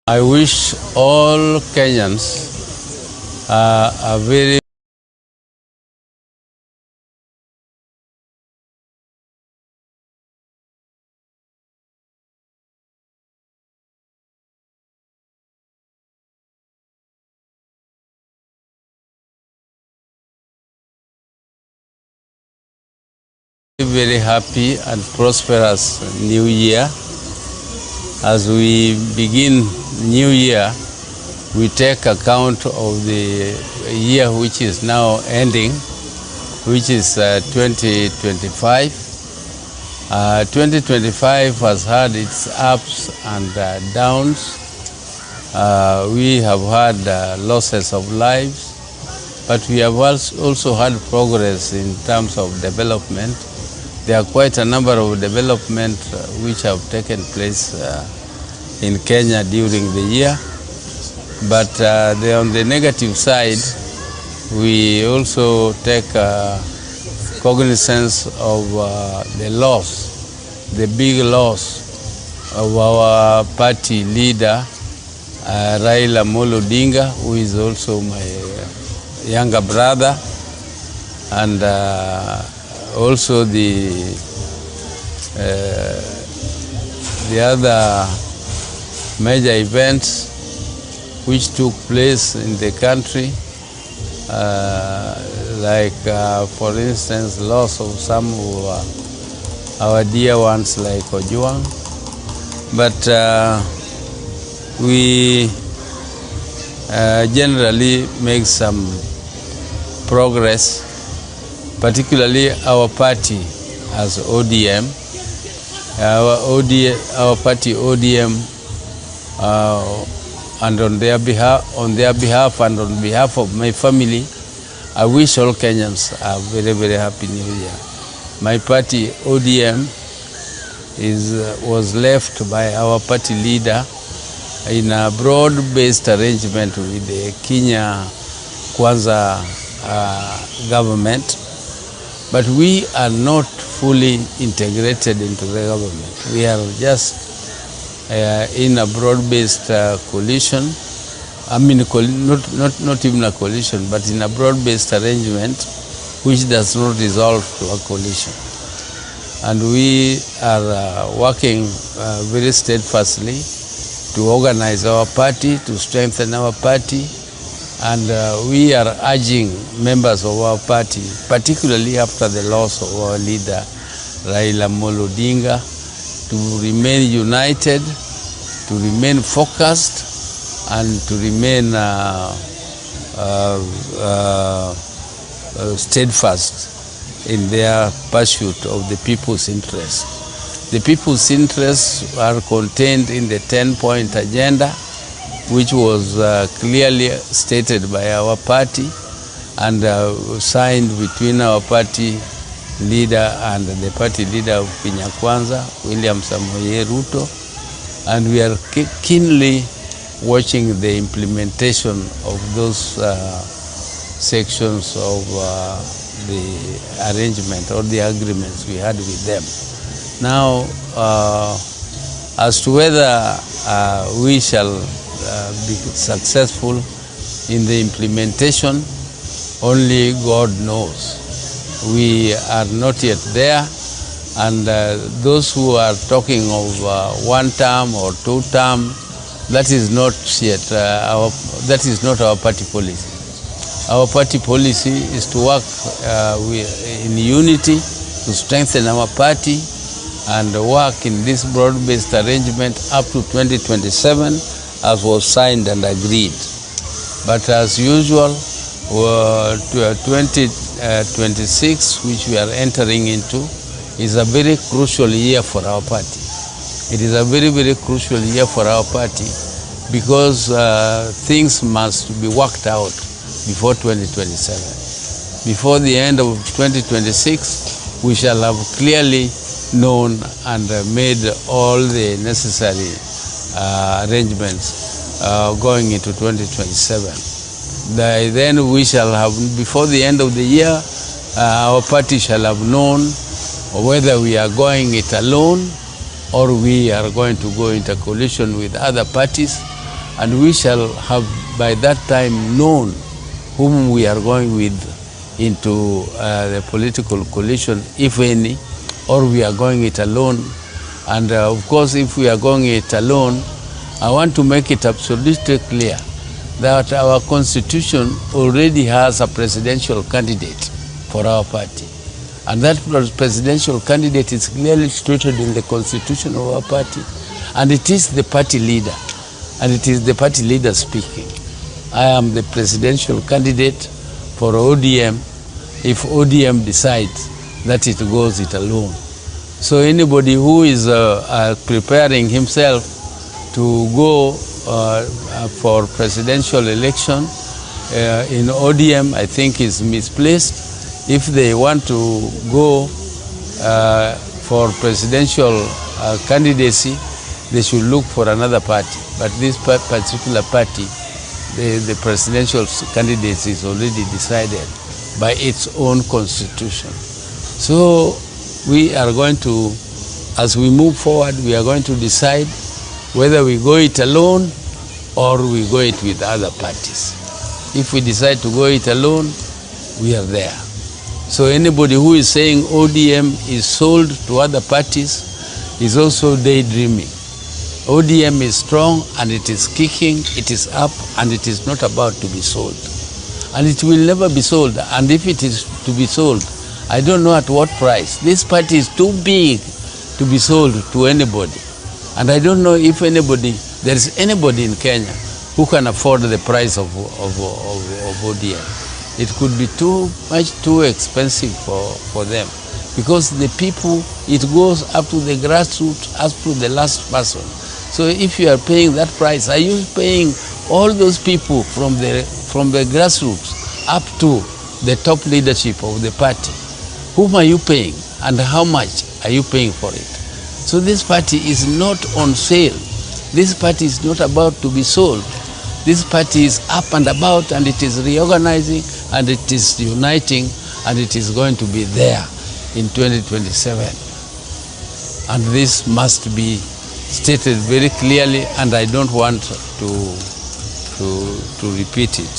I wish all Kenyans a very very happy and prosperous new year. As we begin new year, we take account of the year which is now ending, which is 2025. 2025 has had its ups and downs. We have had losses of lives, but we have also had progress in terms of development. There are quite a number of developments which have taken place in Kenya during the year. But on the negative side, we also take cognizance of the loss, the big loss of our party leader, Raila Odinga, who is also my younger brother, and also the other major events which took place in the country, like for instance loss of some of our dear ones like Ojuang. But we generally make some progress, particularly our party as ODM. Our party ODM, and on their behalf and on behalf of my family, I wish all Kenyans a very, very happy new year. My party ODM was left by our party leader in a broad-based arrangement with the Kenya Kwanza government. But we are not fully integrated into the government. We are just in a broad-based coalition. I mean, not even a coalition, but in a broad-based arrangement, which does not resolve to a coalition. And we are working very steadfastly to organize our party, to strengthen our party. And we are urging members of our party, particularly after the loss of our leader, Raila Odinga, to remain united, to remain focused, and to remain steadfast in their pursuit of the people's interests. The people's interests are contained in the 10-point agenda, which was clearly stated by our party and signed between our party leader and the party leader of Kenya Kwanza, William Samoei Ruto. And we are keenly watching the implementation of those sections of the arrangement or the agreements we had with them. Now, as to whether we shall be successful in the implementation, only God knows. We are not yet there, and those who are talking of one term or two term, that is not yet that is not our party policy. Our party policy is to work in unity, to strengthen our party, and work in this broad-based arrangement up to 2027, as was signed and agreed. But as usual, 2026, which we are entering into, is a very crucial year for our party. It is a very, very crucial year for our party because things must be worked out before 2027. Before the end of 2026, we shall have clearly known and made all the necessary arrangements going into 2027. Then we shall have, before the end of the year, our party shall have known whether we are going it alone or we are going to go into coalition with other parties. and we shall have by that time known whom we are going with into the political coalition, if any, or we are going it alone. And of course, if we are going it alone, I want to make it absolutely clear that our constitution already has a presidential candidate for our party. And that presidential candidate is clearly stated in the constitution of our party. And it is the party leader. And it is the party leader speaking. I am the presidential candidate for ODM if ODM decides that it goes it alone. So anybody who is preparing himself to go for presidential election in ODM, I think is misplaced. If they want to go for presidential candidacy, they should look for another party. But this particular party, the presidential candidacy is already decided by its own constitution. So we are going to, as we move forward, we are going to decide whether we go it alone or we go it with other parties. If we decide to go it alone, we are there. So anybody who is saying ODM is sold to other parties is also daydreaming. ODM is strong and it is kicking, it is up, and it is not about to be sold. And it will never be sold. And if it is to be sold, I don't know at what price. This party is too big to be sold to anybody. And I don't know if there is anybody in Kenya who can afford the price of ODM. It could be too expensive for them, because the people, it goes up to the grassroots, up to the last person. So if you are paying that price, are you paying all those people from the grassroots up to the top leadership of the party? Whom are you paying, and how much are you paying for it? So this party is not on sale. This party is not about to be sold. This party is up and about, and it is reorganizing, and it is uniting, and it is going to be there in 2027. And this must be stated very clearly, and I don't want to repeat it.